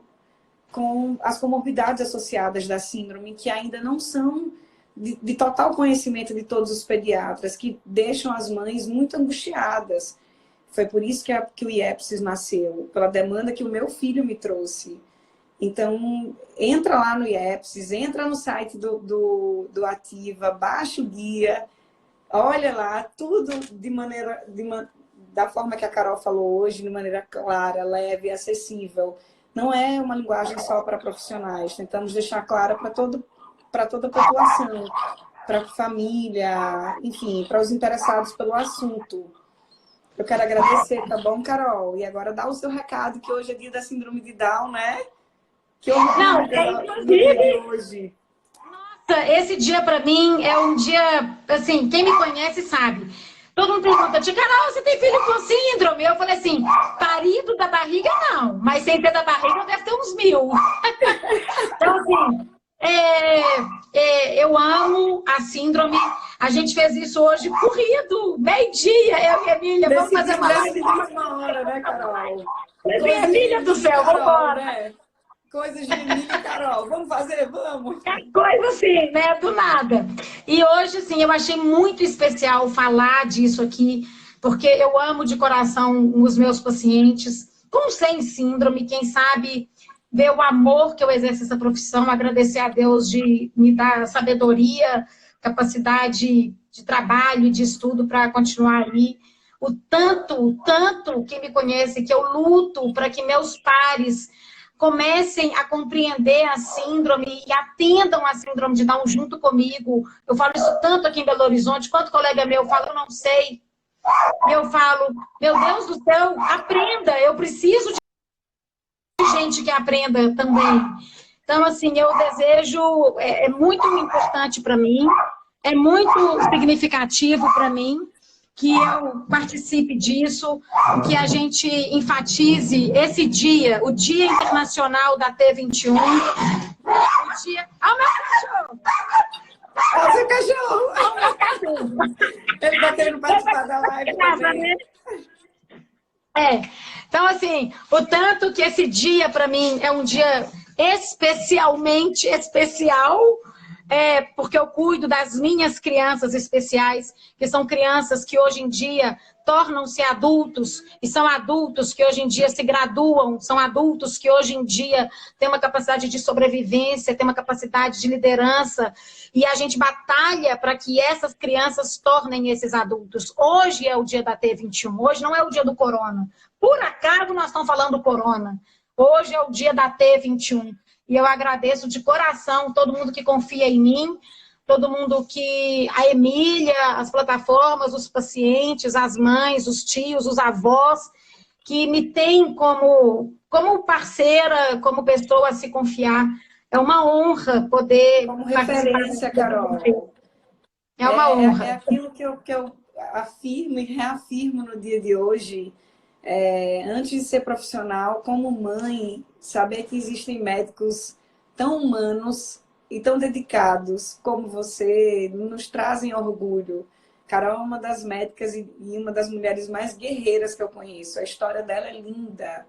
as comorbidades associadas da síndrome, que ainda não são de total conhecimento de todos os pediatras, que deixam as mães muito angustiadas. Foi por isso que o IEPSIS nasceu, pela demanda que o meu filho me trouxe. Então, entra lá no IEPSIS, entra no site do Ativa, baixa o guia, olha lá, tudo da forma que a Carol falou hoje, de maneira clara, leve e acessível. Não é uma linguagem só para profissionais, tentamos deixar clara para toda a população, para a família, enfim, para os interessados pelo assunto. Eu quero agradecer, tá bom, Carol? E agora dá o seu recado, que hoje é dia da síndrome de Down, né? Que inclusive dia de hoje. Nossa, esse dia para mim é um dia, assim, quem me conhece sabe. Todo mundo pergunta, tia Carol, você tem filho com síndrome? Eu falei assim, parido da barriga não, mas sem ter da barriga deve ter uns 1000. Então, assim, eu amo a síndrome. A gente fez isso hoje corrido, meio-dia, eu e a Emília, vamos fazer uma live. Uma hora, né, Carol? Minha filha do céu, vamos embora. Né? Coisas de Emília e Carol, vamos fazer, vamos. Coisa assim, né, do nada. E hoje, assim, eu achei muito especial falar disso aqui, porque eu amo de coração os meus pacientes, com ou sem síndrome, quem sabe ver o amor que eu exerço essa profissão, agradecer a Deus de me dar sabedoria, capacidade de trabalho e de estudo para continuar aí. O tanto que me conhece, que eu luto para que meus pares comecem a compreender a síndrome e atendam a síndrome de Down junto comigo. Eu falo isso tanto aqui em Belo Horizonte, quanto colega meu fala, eu não sei. E eu falo, meu Deus do céu, aprenda, eu preciso de gente que aprenda também. Então, assim, eu desejo, é muito importante para mim, é muito significativo para mim que eu participe disso, que a gente enfatize esse dia, o Dia Internacional da T21, o dia... Ah, o meu cachorro! É o seu cachorro! Ah, o meu cachorro! Ele está querendo participar da live também. Então, assim, o tanto que esse dia, para mim, é um dia especialmente especial, porque eu cuido das minhas crianças especiais, que são crianças que hoje em dia tornam-se adultos, e são adultos que hoje em dia se graduam, são adultos que hoje em dia têm uma capacidade de sobrevivência, têm uma capacidade de liderança, e a gente batalha para que essas crianças tornem esses adultos. Hoje é o dia da T21, hoje não é o dia do corona. Por acaso nós estamos falando do corona. Hoje é o dia da T21. E eu agradeço de coração todo mundo que confia em mim, todo mundo que... A Emília, as plataformas, os pacientes, as mães, os tios, os avós, que me têm como parceira, como pessoa a se confiar. É uma honra poder... Como referência, Carol. É uma honra. É aquilo que eu afirmo e reafirmo no dia de hoje. Antes de ser profissional, como mãe, saber que existem médicos tão humanos e tão dedicados como você nos trazem orgulho. Carol é uma das médicas e uma das mulheres mais guerreiras que eu conheço. A história dela é linda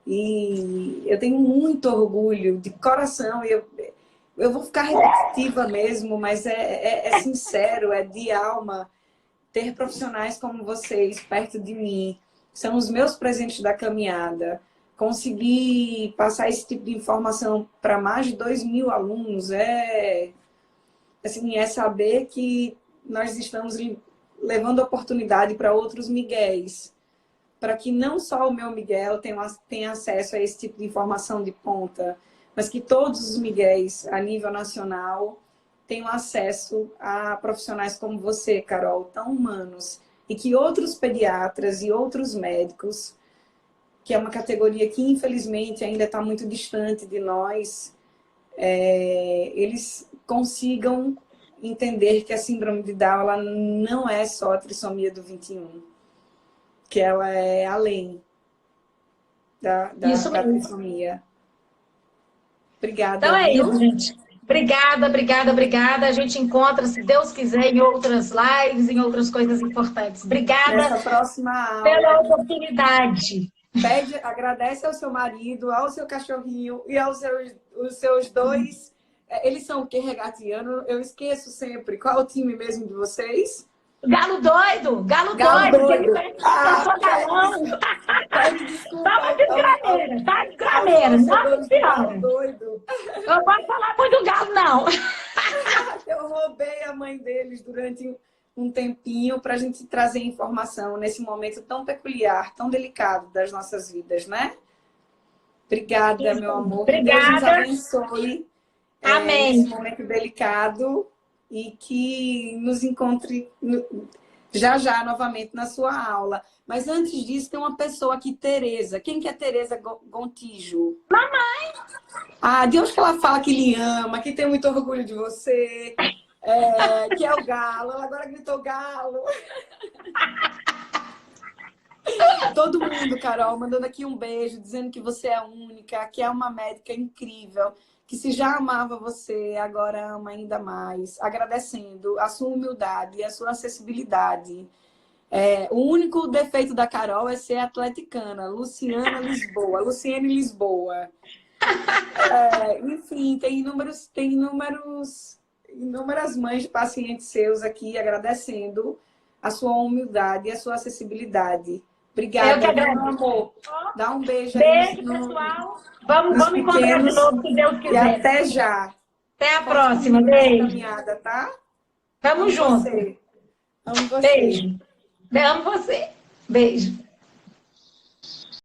e eu tenho muito orgulho, de coração. Eu vou ficar repetitiva mesmo, mas é sincero, é de alma ter profissionais como vocês perto de mim. São os meus presentes da caminhada. Conseguir passar esse tipo de informação para mais de 2.000 alunos assim, é saber que nós estamos levando oportunidade para outros Miguéis, para que não só o meu Miguel tenha acesso a esse tipo de informação de ponta, mas que todos os Miguéis, a nível nacional, tenham acesso a profissionais como você, Carol, tão humanos, e que outros pediatras e outros médicos, que é uma categoria que, infelizmente, ainda está muito distante de nós, eles consigam entender que a síndrome de Down ela não é só a trissomia do 21, que ela é além da trissomia. Obrigada. Então é isso, gente. Obrigada, obrigada, obrigada. A gente encontra, se Deus quiser, em outras lives, em outras coisas importantes. Obrigada nessa próxima aula, pela oportunidade. Agradece ao seu marido, ao seu cachorrinho e aos seus dois. Eles são o quê, regatiano? Eu esqueço sempre. Qual é o time mesmo de vocês? Galo doido! Galo doido! Desculpa. Tá desgrameira, tá desgrameira. Nossa Senhora. Doido. Eu não posso falar muito do galo, não. Eu roubei a mãe deles durante um tempinho para a gente trazer informação nesse momento tão peculiar, tão delicado das nossas vidas, né? Obrigada, meu amor. Obrigada. Que Deus nos abençoe. Amém. Nesse momento delicado e que nos encontre já novamente na sua aula. Mas antes disso, tem uma pessoa aqui, Tereza. Quem que é Tereza Gontijo? Mamãe! De onde que ela fala que lhe ama, que tem muito orgulho de você, que é o galo. Ela agora gritou galo. Todo mundo, Carol, mandando aqui um beijo, dizendo que você é única, que é uma médica incrível, que se já amava você, agora ama ainda mais, agradecendo a sua humildade e a sua acessibilidade. O único defeito da Carol é ser atleticana, Luciane Lisboa. Enfim, tem inúmeras mães de pacientes seus aqui agradecendo a sua humildade e a sua acessibilidade. Obrigada, Eu que meu agradeço. amor. Dá um beijo Beijo, aí pessoal. Vamos encontrar de novo, se Deus e quiser. até já. Até a Conte próxima. comigo nessa Beijo. caminhada, tá? Tamo Amo junto. você. Amo você. Beijo. Amo você. Beijo.